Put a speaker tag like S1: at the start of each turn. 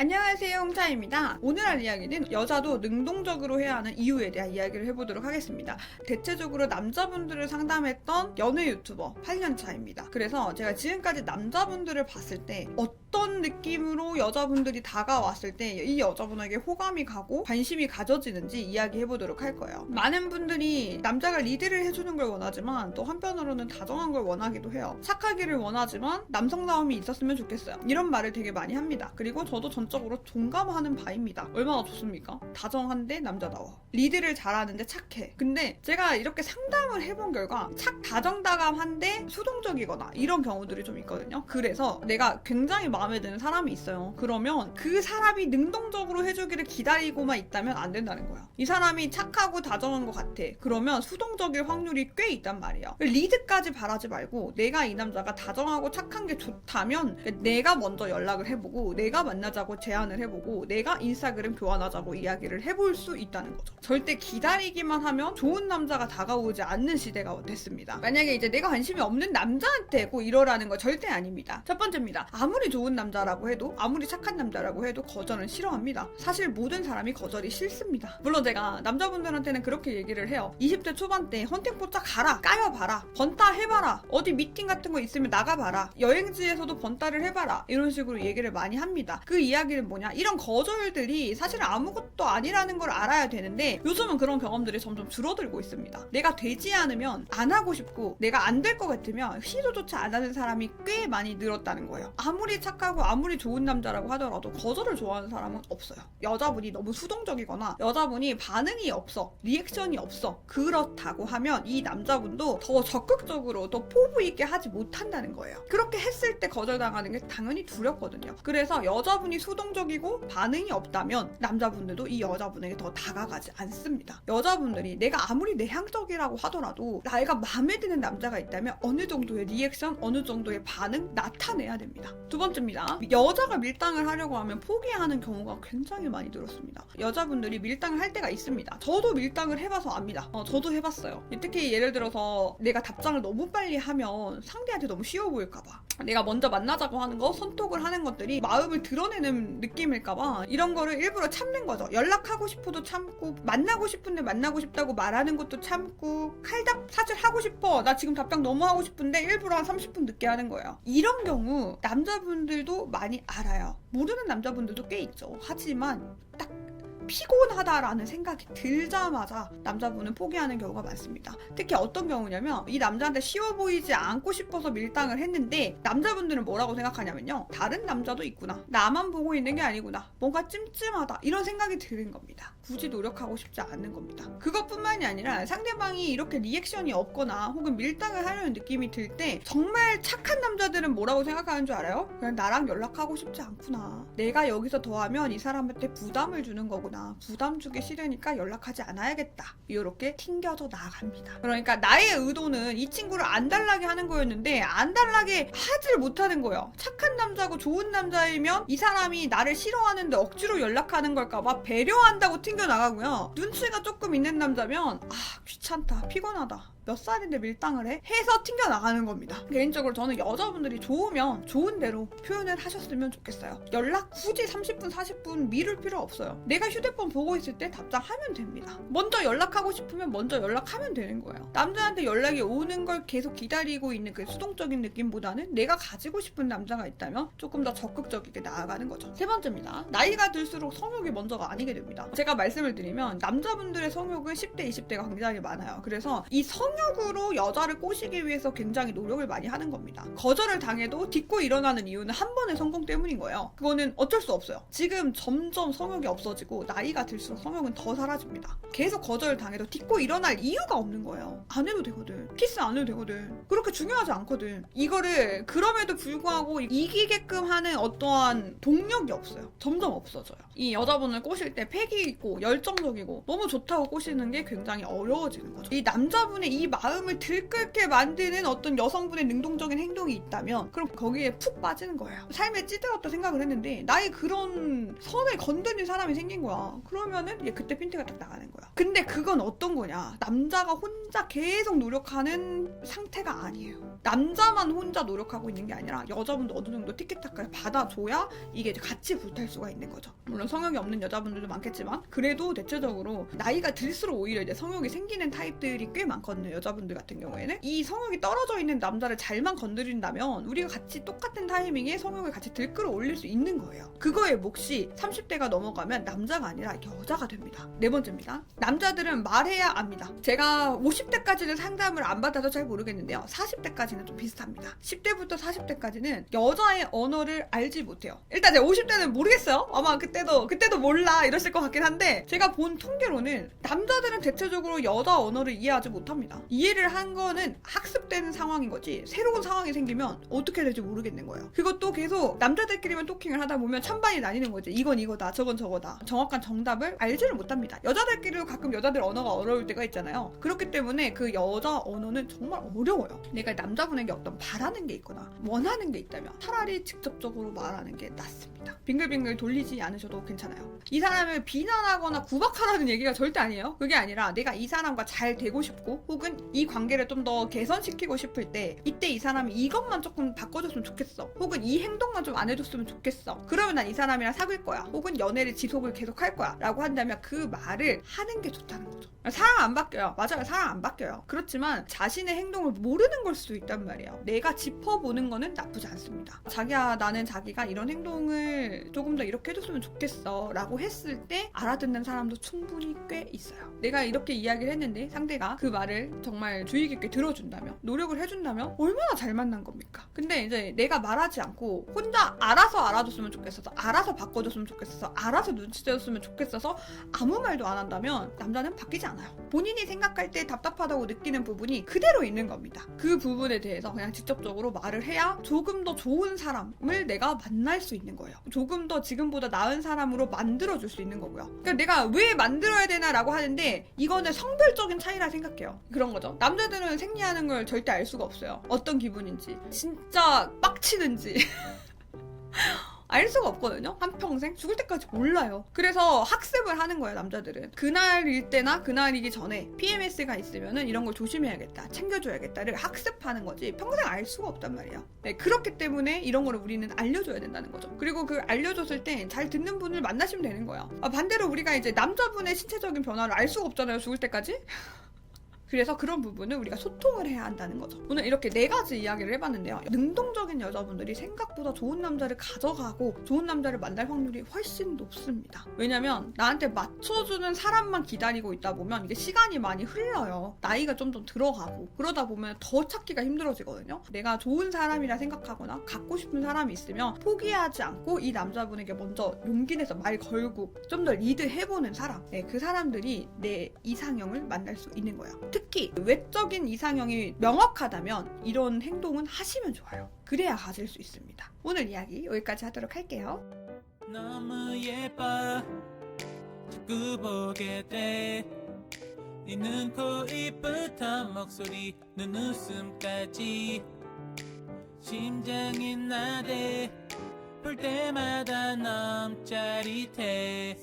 S1: 안녕하세요, 홍차입니다. 오늘 할 이야기는 여자도 능동적으로 해야 하는 이유에 대한 이야기를 해보도록 하겠습니다. 대체적으로 남자분들을 상담했던 연애 유튜버 8년차입니다. 그래서 제가 지금까지 남자분들을 봤을 때 어떤 느낌으로 여자분들이 다가왔을 때 이 여자분에게 호감이 가고 관심이 가져지는지 이야기해보도록 할 거예요. 많은 분들이 남자가 리드를 해주는 걸 원하지만 또 한편으로는 다정한 걸 원하기도 해요. 착하기를 원하지만 남성다움이 있었으면 좋겠어요. 이런 말을 되게 많이 합니다. 그리고 저도 전적으로 동감하는 바입니다. 얼마나 좋습니까? 다정한데 남자다워. 리드를 잘하는데 착해. 근데 제가 이렇게 상담을 해본 결과 다정다감한데 수동적이거나 이런 경우들이 좀 있거든요. 그래서 내가 굉장히 마음에 드는 사람이 있어요. 그러면 그 사람이 능동적으로 해주기를 기다리고만 있다면 안 된다는 거야. 이 사람이 착하고 다정한 것 같아. 그러면 수동적일 확률이 꽤 있단 말이에요. 리드까지 바라지 말고 내가 이 남자가 다정하고 착한 게 좋다면 내가 먼저 연락을 해보고 내가 만나자고 제안을 해보고 내가 인스타그램 교환하자고 이야기를 해볼 수 있다는 거죠. 절대 기다리기만 하면 좋은 남자가 다가오지 않는 시대가 됐습니다. 만약에 이제 내가 관심이 없는 남자한테 꼭 이러라는 거 절대 아닙니다. 첫 번째입니다. 아무리 좋은 남자라고 해도 아무리 착한 남자라고 해도 거절은 싫어합니다. 사실 모든 사람이 거절이 싫습니다. 물론 제가 남자분들한테는 그렇게 얘기를 해요. 20대 초반 때 헌팅포차 가라, 까여봐라, 번따 해봐라, 어디 미팅 같은 거 있으면 나가봐라, 여행지에서도 번따를 해봐라, 이런 식으로 얘기를 많이 합니다. 그 이야기는 뭐냐, 이런 거절들이 사실 아무것도 아니라는 걸 알아야 되는데 요즘은 그런 경험들이 점점 줄어들고 있습니다. 내가 되지 않으면 안 하고 싶고 내가 안 될 것 같으면 시도조차 안 하는 사람이 꽤 많이 늘었다는 거예요. 아무리 착하고 아무리 좋은 남자라고 하더라도 거절을 좋아하는 사람은 없어요. 여자분이 너무 수동적이거나 여자분이 반응이 없어, 리액션이 없어, 그렇다고 하면 이 남자분도 더 적극적으로 더 포부 있게 하지 못한다는 거예요. 그렇게 했을 때 거절당하는 게 당연히 두렵거든요. 그래서 여자분이 수동적이고 반응이 없다면 남자분들도 이 여자분에게 더 다가가지 않습니다. 여자분들이 내가 아무리 내향적이라고 하더라도 나이가 마음에 드는 남자가 있다면 어느 정도의 리액션, 어느 정도의 반응 나타내야 됩니다. 두 번째입니다. 여자가 밀당을 하려고 하면 포기하는 경우가 굉장히 많이 늘었습니다. 여자분들이 밀당을 할 때가 있습니다. 저도 밀당을 해봐서 압니다. 저도 해봤어요. 특히 예를 들어서 내가 답장을 너무 빨리 하면 상대한테 너무 쉬워 보일까봐, 내가 먼저 만나자고 하는 거, 선톡을 하는 것들이 마음을 드러내는 느낌일까봐 이런 거를 일부러 참는 거죠. 연락하고 싶어도 참고, 만나고 싶은데 만나고 싶다고 말하는 것도 참고, 칼답 사실 하고 싶어, 나 지금 답장 너무 하고 싶은데 일부러 한 30분 늦게 하는 거예요. 이런 경우 남자분들도 많이 알아요. 모르는 남자분들도 꽤 있죠. 하지만 딱 피곤하다라는 생각이 들자마자 남자분은 포기하는 경우가 많습니다. 특히 어떤 경우냐면 이 남자한테 쉬워 보이지 않고 싶어서 밀당을 했는데 남자분들은 뭐라고 생각하냐면요, 다른 남자도 있구나, 나만 보고 있는 게 아니구나, 뭔가 찜찜하다, 이런 생각이 드는 겁니다. 굳이 노력하고 싶지 않는 겁니다. 그것뿐만이 아니라 상대방이 이렇게 리액션이 없거나 혹은 밀당을 하려는 느낌이 들 때 정말 착한 남자들은 뭐라고 생각하는 줄 알아요? 그냥 나랑 연락하고 싶지 않구나, 내가 여기서 더하면 이 사람한테 부담을 주는 거구나, 부담 주기 싫으니까 연락하지 않아야겠다, 이렇게 튕겨져 나갑니다. 그러니까 나의 의도는 이 친구를 안 달라게 하는 거였는데 안 달라게 하질 못하는 거예요. 착한 남자고 좋은 남자이면 이 사람이 나를 싫어하는데 억지로 연락하는 걸까봐 배려한다고 튕겨 나가고요. 눈치가 조금 있는 남자면 귀찮다, 피곤하다, 몇 살인데 밀당을 해? 해서 튕겨 나가는 겁니다. 개인적으로 저는 여자분들이 좋으면 좋은 대로 표현을 하셨으면 좋겠어요. 연락 굳이 30분 40분 미룰 필요 없어요. 내가 휴대폰 보고 있을 때 답장하면 됩니다. 먼저 연락하고 싶으면 먼저 연락하면 되는 거예요. 남자한테 연락이 오는 걸 계속 기다리고 있는 그 수동적인 느낌보다는 내가 가지고 싶은 남자가 있다면 조금 더 적극적이게 나아가는 거죠. 세 번째입니다. 나이가 들수록 성욕이 먼저가 아니게 됩니다. 제가 말씀을 드리면 남자분들의 성욕은 10대 20대가 굉장히 많아요. 그래서 이 성욕으로 여자를 꼬시기 위해서 굉장히 노력을 많이 하는 겁니다. 거절을 당해도 딛고 일어나는 이유는 한 번의 성공 때문인 거예요. 그거는 어쩔 수 없어요. 지금 점점 성욕이 없어지고 나이가 들수록 성욕은 더 사라집니다. 계속 거절을 당해도 딛고 일어날 이유가 없는 거예요. 안 해도 되거든, 키스 안 해도 되거든, 그렇게 중요하지 않거든. 이거를 그럼에도 불구하고 이기게끔 하는 어떠한 동력이 없어요. 점점 없어져요. 이 여자분을 꼬실 때 패기 있고 열정적이고 너무 좋다고 꼬시는 게 굉장히 어려워지는 거죠. 이 남자분의 이 이 마음을 들끓게 만드는 어떤 여성분의 능동적인 행동이 있다면 그럼 거기에 푹 빠지는 거예요. 삶에 찌들었다 생각을 했는데 나의 그런 선을 건드린 사람이 생긴 거야. 그러면은 얘 그때 핀트가 딱 나가는 거야. 근데 그건 어떤 거냐, 남자가 혼자 계속 노력하는 상태가 아니에요. 남자만 혼자 노력하고 있는 게 아니라 여자분도 어느 정도 티키타카를 받아줘야 이게 같이 불탈 수가 있는 거죠. 물론 성욕이 없는 여자분들도 많겠지만 그래도 대체적으로 나이가 들수록 오히려 이제 성욕이 생기는 타입들이 꽤 많거든요. 여자분들 같은 경우에는 이 성욕이 떨어져 있는 남자를 잘만 건드린다면 우리가 같이 똑같은 타이밍에 성욕을 같이 들끓어 올릴 수 있는 거예요. 그거의 몫이 30대가 넘어가면 남자가 아니라 여자가 됩니다. 네 번째입니다. 남자들은 말해야 압니다. 제가 50대까지는 상담을 안 받아서 잘 모르겠는데요. 40대까지는 좀 비슷합니다. 10대부터 40대까지는 여자의 언어를 알지 못해요. 일단 제가 50대는 모르겠어요. 아마 그때도 몰라 이러실 것 같긴 한데 제가 본 통계로는 남자들은 대체적으로 여자 언어를 이해하지 못합니다. 이해를 한 거는 학습되는 상황인 거지 새로운 상황이 생기면 어떻게 될지 모르겠는 거예요. 그것도 계속 남자들끼리만 토킹을 하다 보면 찬반이 나뉘는 거지. 이건 이거다 저건 저거다. 정확한 정답을 알지를 못합니다. 여자들끼리도 가끔 여자들 언어가 어려울 때가 있잖아요. 그렇기 때문에 그 여자 언어는 정말 어려워요. 내가 남자분에게 어떤 바라는 게 있거나 원하는 게 있다면 차라리 직접적으로 말하는 게 낫습니다. 빙글빙글 돌리지 않으셔도 괜찮아요. 이 사람을 비난하거나 구박하라는 얘기가 절대 아니에요. 그게 아니라 내가 이 사람과 잘 되고 싶고 혹은 이 관계를 좀 더 개선시키고 싶을 때 이때 이 사람이 이것만 조금 바꿔줬으면 좋겠어. 혹은 이 행동만 좀 안 해줬으면 좋겠어. 그러면 난 이 사람이랑 사귈 거야. 혹은 연애를 지속을 계속 할 거야. 라고 한다면 그 말을 하는 게 좋다는 거죠. 사랑 안 바뀌어요. 맞아요. 사랑 안 바뀌어요. 그렇지만 자신의 행동을 모르는 걸 수도 있단 말이에요. 내가 짚어보는 거는 나쁘지 않습니다. 자기야 나는 자기가 이런 행동을 조금 더 이렇게 해줬으면 좋겠어 라고 했을 때 알아듣는 사람도 충분히 꽤 있어요. 내가 이렇게 이야기를 했는데 상대가 그 말을 정말 주의 깊게 들어준다면 노력을 해준다면 얼마나 잘 만난 겁니까? 근데 이제 내가 말하지 않고 혼자 알아서 알아줬으면 좋겠어서 알아서 바꿔줬으면 좋겠어서 알아서 눈치채줬으면 좋겠어서 아무 말도 안 한다면 남자는 바뀌지 않아요. 본인이 생각할 때 답답하다고 느끼는 부분이 그대로 있는 겁니다. 그 부분에 대해서 그냥 직접적으로 말을 해야 조금 더 좋은 사람을 내가 만날 수 있는 거예요. 조금 더 지금보다 나은 사람으로 만들어줄 수 있는 거고요. 그러니까 내가 왜 만들어야 되나라고 하는데 이거는 성별적인 차이라 생각해요. 그런 거죠. 남자들은 생리하는 걸 절대 알 수가 없어요. 어떤 기분인지 진짜 빡치는지 알 수가 없거든요. 한평생 죽을 때까지 몰라요. 그래서 학습을 하는 거예요. 남자들은 그날일 때나 그날이기 전에 PMS가 있으면은 이런 걸 조심해야겠다, 챙겨줘야겠다를 학습하는 거지 평생 알 수가 없단 말이에요. 네, 그렇기 때문에 이런 거를 우리는 알려줘야 된다는 거죠. 그리고 그 알려줬을 때 잘 듣는 분을 만나시면 되는 거예요. 반대로 우리가 이제 남자분의 신체적인 변화를 알 수가 없잖아요. 죽을 때까지. 그래서 그런 부분은 우리가 소통을 해야 한다는 거죠. 오늘 이렇게 4가지 이야기를 해봤는데요. 능동적인 여자분들이 생각보다 좋은 남자를 가져가고 좋은 남자를 만날 확률이 훨씬 높습니다. 왜냐면 나한테 맞춰주는 사람만 기다리고 있다 보면 이게 시간이 많이 흘러요. 나이가 좀 들어가고 그러다 보면 더 찾기가 힘들어지거든요. 내가 좋은 사람이라 생각하거나 갖고 싶은 사람이 있으면 포기하지 않고 이 남자분에게 먼저 용기 내서 말 걸고 좀 더 리드해보는 사람, 네, 그 사람들이 내 이상형을 만날 수 있는 거예요. 특히 외적인 이상형이 명확하다면 이런 행동은 하시면 좋아요. 그래야 가질 수 있습니다. 오늘 이야기 여기까지 하도록 할게요.
S2: 너무 예뻐 자꾸 보게 돼 네 눈, 코, 입부터 목소리, 눈웃음까지 심장이 나대 볼 때마다 너무 짜릿해